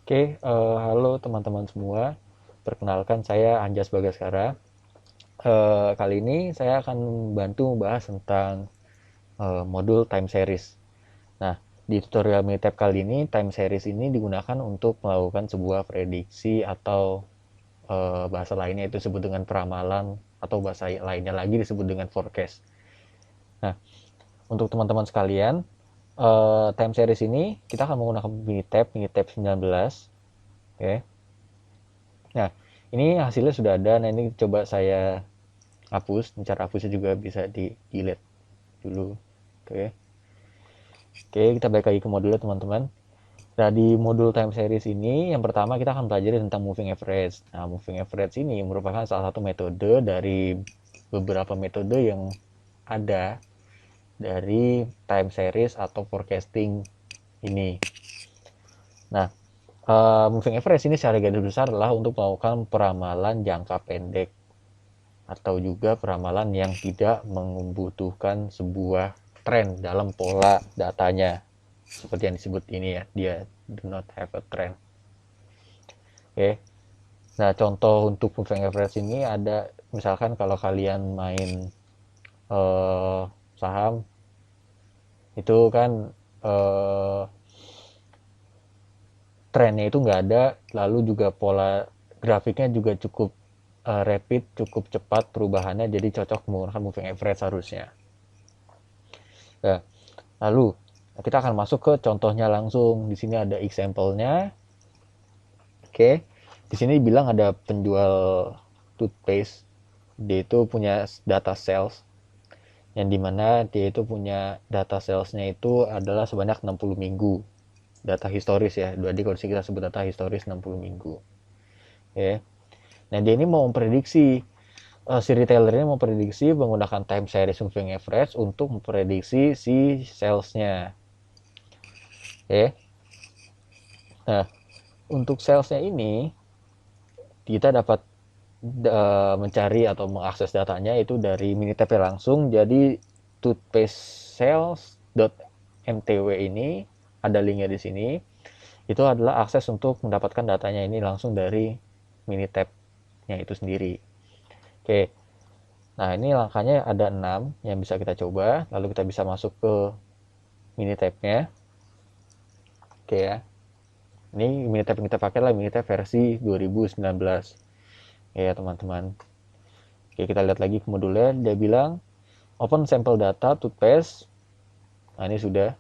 Halo teman-teman semua. Perkenalkan saya Anjas Bagaskara. Kali ini saya akan membantu membahas tentang modul time series. Nah, di tutorial Minitab kali ini, time series ini digunakan untuk melakukan sebuah prediksi atau bahasa lainnya itu disebut dengan peramalan atau bahasa lainnya lagi disebut dengan forecast. Nah, untuk teman-teman sekalian, time series ini kita akan menggunakan Minitab 19. Oke. Nah, ini hasilnya sudah ada. Nah, ini coba saya hapus. Cara hapusnya juga bisa di delete dulu. Oke. Oke, kita balik lagi ke modulnya, teman-teman. Nah, di modul time series ini, yang pertama kita akan pelajari tentang moving average. Nah, moving average ini merupakan salah satu metode dari beberapa metode yang ada dari time series atau forecasting ini. Nah, moving average ini secara garis besar adalah untuk melakukan peramalan jangka pendek atau juga peramalan yang tidak membutuhkan sebuah tren dalam pola datanya seperti yang disebut ini ya, dia do not have a trend. Oke. Nah, contoh untuk moving average ini ada misalkan kalau kalian main eh, saham itu kan eh, trennya itu nggak ada, lalu juga pola grafiknya juga cukup rapid, cukup cepat perubahannya, jadi cocok menggunakan moving average harusnya. Nah, lalu kita akan masuk ke contohnya langsung. Di sini ada example-nya. Oke. Di sini bilang ada penjual toothpaste. Dia itu punya data sales yang dimana dia itu punya data salesnya itu adalah sebanyak 60 minggu. Data historis ya. Jadi kalau kita sebut data historis 60 minggu. Oke. Nah, dia ini mau memprediksi si retailer ini memprediksi menggunakan time series moving average untuk memprediksi si salesnya. Oke. Nah, untuk salesnya ini kita dapat mencari atau mengakses datanya itu dari Minitab langsung. Jadi toothpastesales.mtw ini ada linknya di sini. Itu adalah akses untuk mendapatkan datanya ini langsung dari Minitab-nya itu sendiri. Oke. Nah, ini langkahnya ada 6 yang bisa kita coba. Lalu kita bisa masuk ke Minitab-nya. Oke ya. Ini Minitab yang kita pakai adalah Minitab versi 2019. Ya, teman-teman. Oke, kita lihat lagi ke modulnya. Dia bilang open sampel data toothpaste. Nah, ini sudah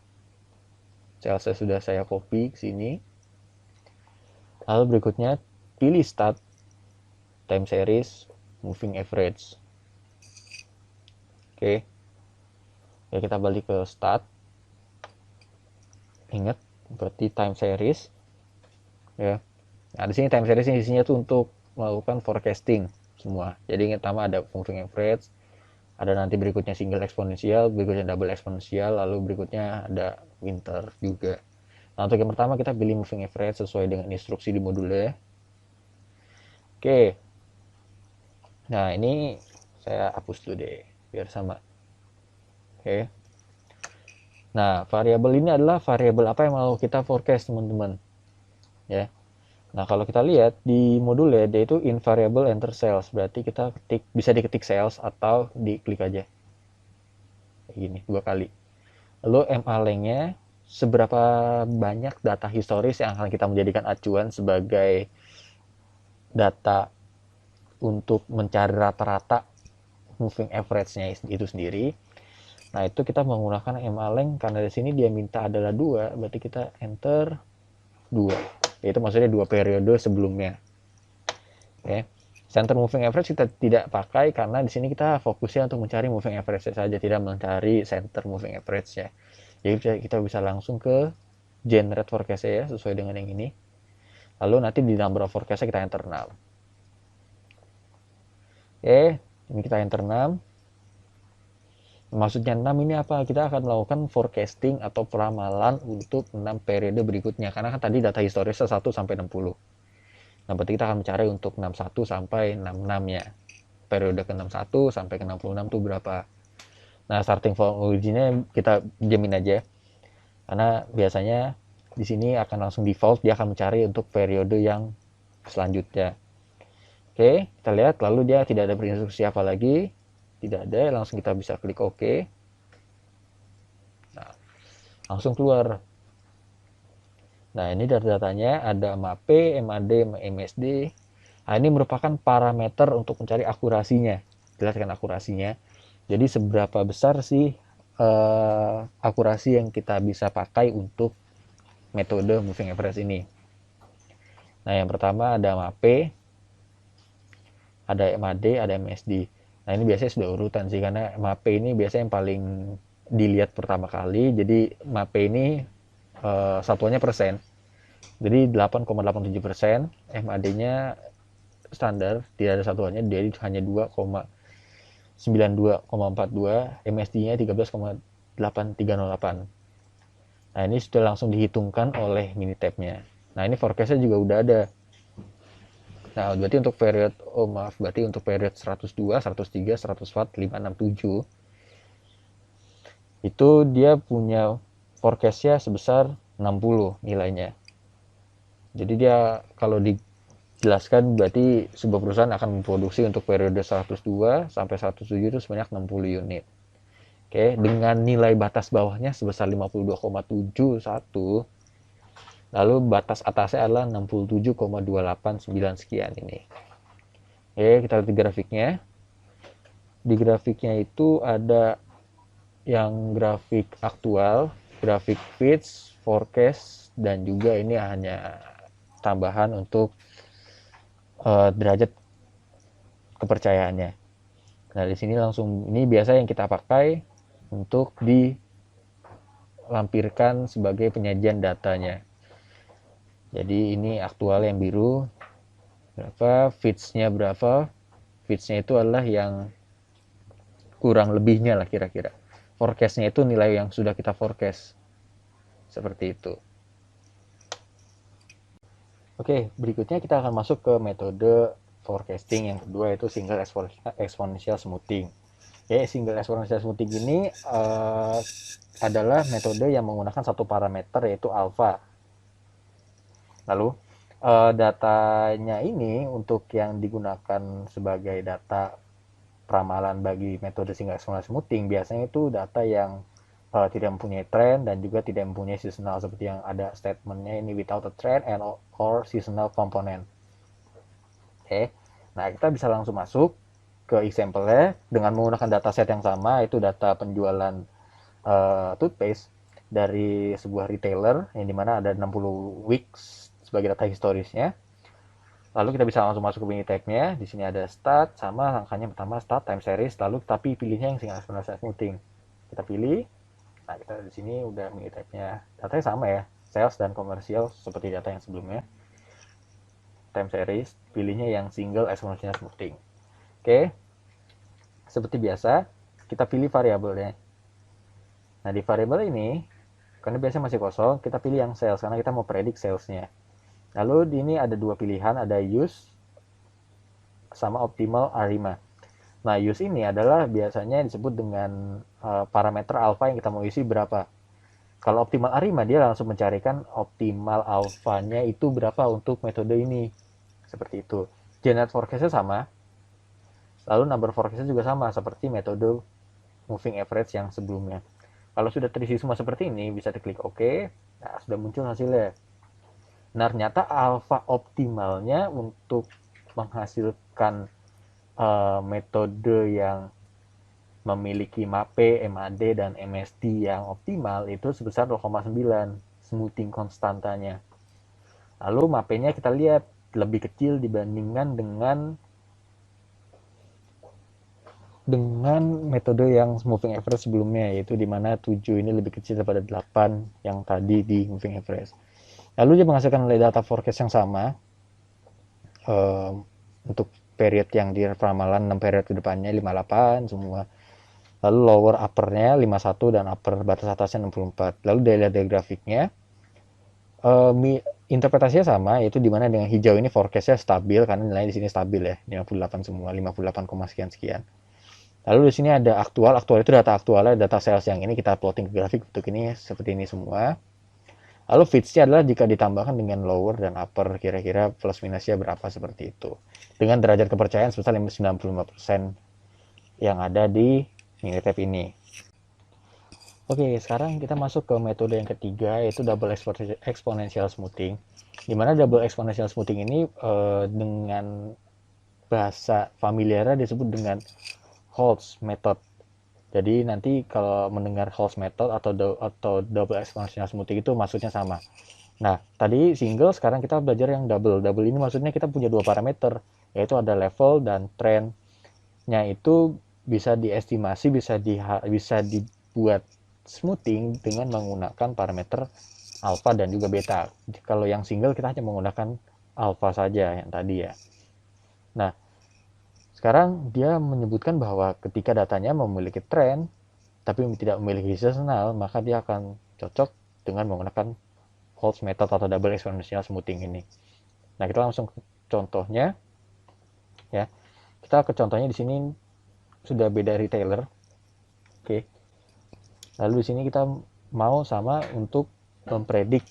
sudah saya copy ke sini. Lalu berikutnya pilih start time series moving average. Oke. Ya, kita balik ke start. Ingat berarti time series ya. Nah, di sini time series ini isinya tuh untuk melakukan forecasting semua. Jadi yang pertama ada moving average, ada nanti berikutnya single eksponensial, berikutnya double eksponensial, lalu berikutnya ada winter juga. Nah, untuk yang pertama kita pilih moving average sesuai dengan instruksi di modulnya. Oke. Nah, ini saya hapus dulu deh biar sama. Oke. Nah, variabel ini adalah variabel apa yang mau kita forecast, teman-teman. Ya. Nah, kalau kita lihat di modulnya dia itu invariable enter sales, berarti kita bisa diketik sales atau diklik aja. Kayak gini 2 kali. Lalu MA length-nya seberapa banyak data historis yang akan kita menjadikan acuan sebagai data untuk mencari rata-rata moving average-nya itu sendiri. Nah, itu kita menggunakan MA length karena di sini dia minta adalah 2, berarti kita enter 2. Yaitu maksudnya 2 periode sebelumnya. Oke. Center moving average kita tidak pakai karena di sini kita fokusnya untuk mencari moving average saja, tidak mencari center moving average ya. Jadi kita bisa langsung ke generate forecast ya sesuai dengan yang ini. Lalu nanti di number of forecast kita enter 6. Oke, ini kita enter 6. Maksudnya 6 ini apa? Kita akan melakukan forecasting atau peramalan untuk 6 periode berikutnya. Karena kan tadi data historisnya 1 sampai 60. Nah, berarti kita akan mencari untuk 61 sampai 66-nya. Periode ke 61 sampai ke 66 itu berapa. Nah, starting from originnya kita jamin aja. Karena biasanya di sini akan langsung default, dia akan mencari untuk periode yang selanjutnya. Oke, kita lihat lalu dia tidak ada berinstruksi apa lagi, tidak ada, langsung kita bisa klik OK. Nah, langsung keluar. Nah, ini datanya ada MAP, MAD, MSD. Nah, ini merupakan parameter untuk mencari akurasinya. Jelaskan akurasinya. Jadi seberapa besar sih akurasi yang kita bisa pakai untuk metode moving average ini. Nah, yang pertama ada MAP, ada MAD, ada MSD. Nah, ini biasanya sudah urutan sih, karena MAP ini biasanya yang paling dilihat pertama kali. Jadi MAP ini satuannya persen. Jadi 8,87%, MAD-nya standar, tidak ada satuannya, jadi hanya 2,92,42, MSD-nya 13,8308. Nah, ini sudah langsung dihitungkan oleh Minitab-nya. Nah, ini forecast-nya juga udah ada. Nah, berarti untuk period, berarti untuk period 102, 103, 100 watt, 567, itu dia punya forecast-nya sebesar 60 nilainya. Jadi dia kalau dijelaskan berarti sebuah perusahaan akan memproduksi untuk periode 102 sampai 107 itu sebanyak 60 unit. Oke, dengan nilai batas bawahnya sebesar 52,71, lalu batas atasnya adalah 67,289 sekian ini. Oke, kita lihat di grafiknya. Di grafiknya itu ada yang grafik aktual, grafik fits, forecast, dan juga ini hanya tambahan untuk derajat kepercayaannya. Nah, di sini langsung ini biasa yang kita pakai untuk dilampirkan sebagai penyajian datanya. Jadi ini aktual yang biru berapa, fitsnya berapa. Fitsnya itu adalah yang kurang lebihnya lah kira-kira. Forecastnya itu nilai yang sudah kita forecast. Seperti itu. Oke, berikutnya kita akan masuk ke metode forecasting yang kedua, yaitu single exponential smoothing. Oke, single exponential smoothing ini adalah metode yang menggunakan satu parameter, yaitu alpha. Lalu datanya ini untuk yang digunakan sebagai data peramalan bagi metode single exponential smoothing biasanya itu data yang tidak mempunyai trend dan juga tidak mempunyai seasonal, seperti yang ada statementnya ini without a trend and or seasonal component. Oke, nah kita bisa langsung masuk ke example-nya dengan menggunakan dataset yang sama, itu data penjualan toothpaste dari sebuah retailer yang dimana ada 60 weeks sebagai data historisnya. Lalu kita bisa langsung masuk ke Minitab-nya. Di sini ada start, sama langkahnya pertama start time series, lalu tapi pilihnya yang single exponential smoothing. Kita pilih. Nah, kita di sini udah Minitab-nya. Datanya sama ya, sales dan komersial seperti data yang sebelumnya. Time series, pilihnya yang single exponential smoothing. Oke. Seperti biasa, kita pilih variabelnya. Nah, di variabel ini, karena biasanya masih kosong, kita pilih yang sales karena kita mau predik salesnya. Lalu di ini ada dua pilihan, ada use sama optimal ARIMA. Nah, use ini adalah biasanya disebut dengan parameter alpha yang kita mau isi berapa. Kalau optimal ARIMA, dia langsung mencarikan optimal alfanya itu berapa untuk metode ini. Seperti itu. Generate forecast-nya sama. Lalu number forecast-nya juga sama, seperti metode moving average yang sebelumnya. Kalau sudah terisi semua seperti ini, bisa diklik OK. Nah, sudah muncul hasilnya. Nah, ternyata alfa optimalnya untuk menghasilkan metode yang memiliki MAP, MAD, dan MSD yang optimal itu sebesar 0,9 smoothing konstantanya. Lalu MAP-nya kita lihat lebih kecil dibandingkan dengan metode yang moving average sebelumnya, yaitu dimana 7 ini lebih kecil daripada 8 yang tadi di moving average. Lalu dia menghasilkan data forecast yang sama untuk period yang di ramalan 6 period ke depannya 58 semua. Lalu lower uppernya 51 dan upper batas atasnya 64. Lalu dari grafiknya interpretasinya sama, yaitu dimana dengan hijau ini forecastnya stabil karena nilainya di sini stabil ya, 58 semua, 58, sekian. Lalu di sini ada aktual itu data aktualnya, data sales yang ini kita plotting ke grafik bentuk ini seperti ini semua. Lalu fitsnya adalah jika ditambahkan dengan lower dan upper, kira-kira plus minusnya berapa seperti itu. Dengan derajat kepercayaan sebesar 95% yang ada di Minitab ini. Oke, sekarang kita masuk ke metode yang ketiga, yaitu double exponential smoothing. Di mana double exponential smoothing ini dengan bahasa familiarnya disebut dengan Holtz method. Jadi nanti kalau mendengar Holtz method atau double exponential smoothing itu maksudnya sama. Nah, tadi single, sekarang kita belajar yang double. Double ini maksudnya kita punya dua parameter, yaitu ada level dan trendnya itu bisa diestimasi, bisa dibuat smoothing dengan menggunakan parameter alpha dan juga beta. Kalau yang single kita hanya menggunakan alpha saja yang tadi ya. Nah, sekarang dia menyebutkan bahwa ketika datanya memiliki trend tapi tidak memiliki seasonal, maka dia akan cocok dengan menggunakan Holtz method atau double exponential smoothing ini. Nah, kita langsung ke contohnya ya. Kita ke contohnya di sini sudah beda retailer. Oke. Lalu di sini kita mau sama untuk mempredik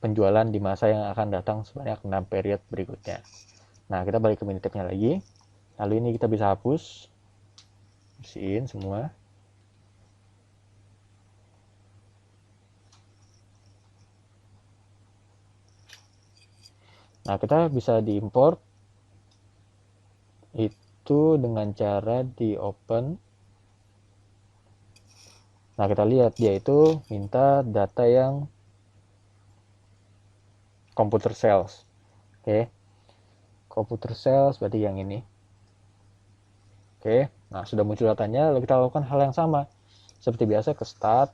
penjualan di masa yang akan datang sebanyak 6 period berikutnya. Nah, kita balik ke Minitabnya lagi. Lalu ini kita bisa hapus. Bersihin semua. Nah, kita bisa diimport itu dengan cara di open. Nah, kita lihat dia itu minta data yang computer sales. Oke. Computer sales berarti yang ini. Oke. Nah, sudah muncul datanya, lalu kita lakukan hal yang sama. Seperti biasa ke start,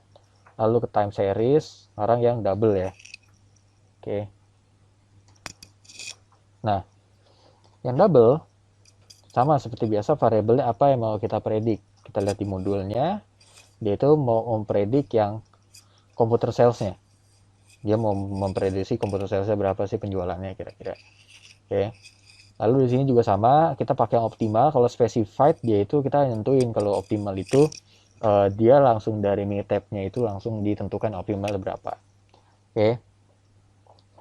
lalu ke time series, sekarang yang double ya. Oke. Nah, yang double sama seperti biasa, variabelnya apa yang mau kita predik. Kita lihat di modulnya, dia itu mau mempredik yang computer salesnya. Dia mau memprediksi computer salesnya berapa sih penjualannya kira-kira. Oke. Lalu di sini juga sama, kita pakai yang optimal. Kalau specified dia itu kita nentuin kalau optimal itu dia langsung dari Minitab-nya itu langsung ditentukan optimal berapa. Oke.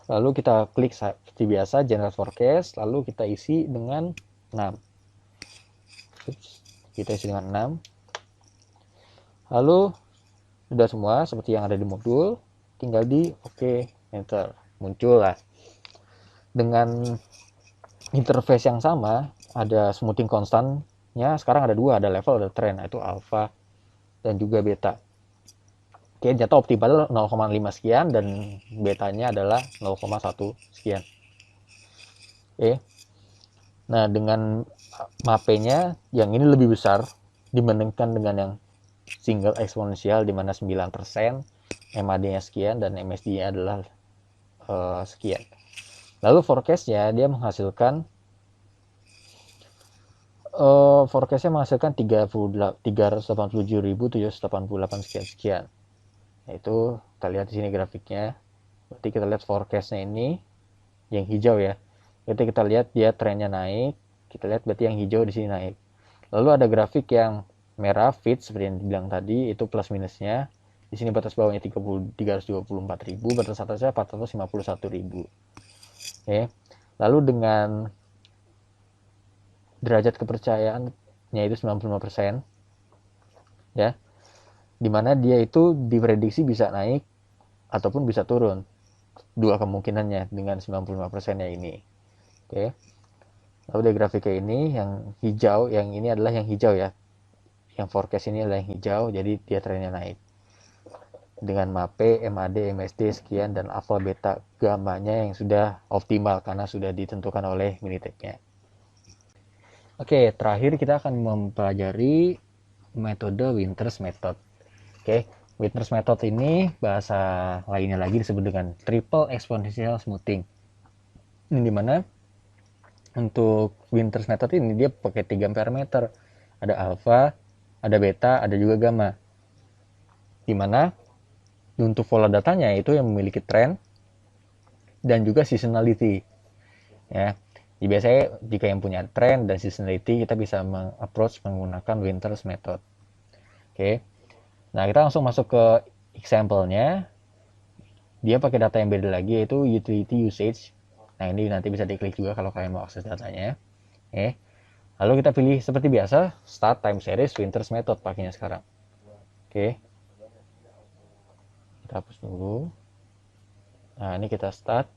Lalu kita klik seperti biasa generate forecast, lalu kita isi dengan 6. Kita isi dengan 6. Lalu sudah semua seperti yang ada di modul, tinggal di oke, enter. Muncul lah. Dengan interface yang sama, ada smoothing konstannya, sekarang ada dua, ada level, ada trend, yaitu alpha dan juga beta. Oke, jatuh optimal 0,5 sekian dan betanya adalah 0,1 sekian. Oke. Nah, dengan mapenya yang ini lebih besar dibandingkan dengan yang single eksponensial di mana 9%, MAD-nya sekian dan MSD-nya adalah sekian. Lalu forecast-nya dia menghasilkan forecast-nya menghasilkan 387.788 sekian. Yaitu kita lihat di sini grafiknya. Berarti kita lihat forecast-nya ini yang hijau ya. Berarti kita lihat dia trennya naik. Kita lihat berarti yang hijau di sini naik. Lalu ada grafik yang merah fit seperti yang dibilang tadi, itu plus minusnya. Di sini batas bawahnya 324.000, batas atasnya 451.000. Oke. Lalu dengan derajat kepercayaannya itu 95%. Ya. Dimana dia itu diprediksi bisa naik ataupun bisa turun. Dua kemungkinannya dengan 95%-nya ini. Oke. Lalu dari grafiknya ini yang hijau, yang ini adalah yang hijau ya. Yang forecast ini adalah yang hijau, jadi dia trennya naik. Dengan MAP, MAD, MSD sekian dan alpha beta gamanya yang sudah optimal karena sudah ditentukan oleh Minitab-nya. Oke, terakhir kita akan mempelajari metode Winters method. Oke, Winters method ini bahasa lainnya lagi disebut dengan triple exponential smoothing. Ini dimana untuk Winters method ini dia pakai 3 parameter. Ada alpha, ada beta, ada juga gamma. Dimana untuk pola datanya itu yang memiliki trend dan juga seasonality. Ya, jadi biasanya jika yang punya trend dan seasonality kita bisa approach menggunakan Winters method. Oke. Nah, kita langsung masuk ke example-nya. dia pakai data yang beda lagi, yaitu utility usage. Nah, ini nanti bisa diklik juga kalau kalian mau akses datanya. Lalu kita pilih seperti biasa, start time series Winters method pakainya sekarang. Oke. Kita hapus dulu. Nah, ini kita start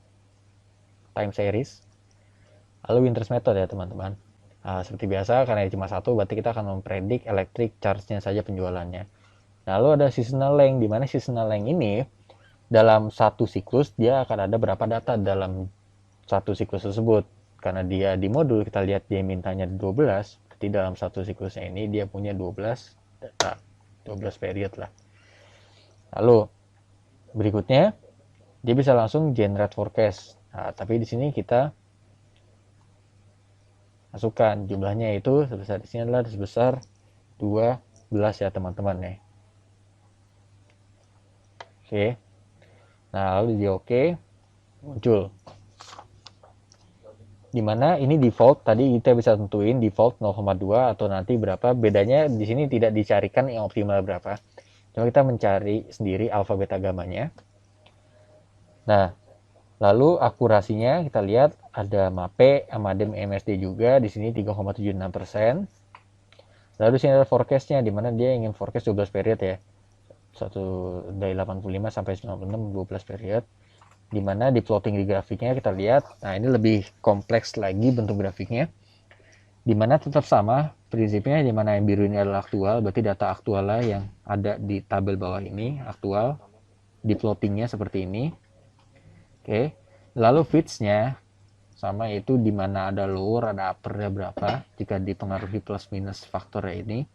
time series. Lalu Winters method ya, teman-teman. Nah, seperti biasa, karena cuma satu, berarti kita akan mempredik electric charge-nya saja penjualannya. Lalu ada seasonal length, di mana seasonal length ini dalam satu siklus dia akan ada berapa data dalam satu siklus tersebut. Karena dia di modul kita lihat dia mintanya 12, berarti dalam satu siklusnya ini dia punya 12 data, 12 period lah. Lalu berikutnya dia bisa langsung generate forecast. Nah, tapi di sini kita masukkan jumlahnya itu sebesar, di sini adalah sebesar 12 ya teman-teman nih. Oke. Nah, lalu di oke, muncul. Dimana ini default, tadi kita bisa tentuin default 0,2 atau nanti berapa. Bedanya di sini tidak dicarikan yang optimal berapa. Cuma kita mencari sendiri alfa beta gamanya. Nah, lalu akurasinya kita lihat ada MAPE, AMADEM, MSD juga. Di sini 3,76%. Lalu di sini ada forecastnya, dimana dia ingin forecast 12 period ya. Dari 85 sampai 96, 12 period. Dimana di plotting di grafiknya kita lihat, nah ini lebih kompleks lagi bentuk grafiknya, dimana tetap sama prinsipnya, dimana yang biru ini adalah aktual, berarti data aktual lah yang ada di tabel bawah ini aktual, di plottingnya seperti ini. Oke, lalu fitsnya sama, itu dimana ada lower ada uppernya berapa jika dipengaruhi plus minus faktornya ini,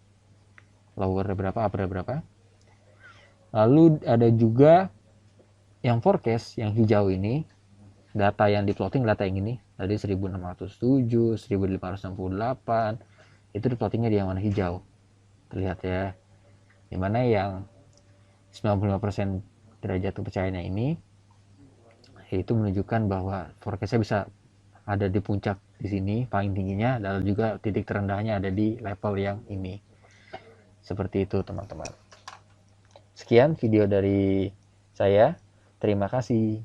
lowernya berapa, uppernya berapa. Lalu ada juga yang forecast yang hijau ini, data yang di plotting data yang ini tadi 1607, 1568, itu di plottingnya di yang warna hijau, terlihat ya, dimana yang 95% derajat kepercayaannya ini itu menunjukkan bahwa forecastnya bisa ada di puncak di sini paling tingginya, dan juga titik terendahnya ada di level yang ini. Seperti itu teman-teman. Sekian video dari saya, terima kasih.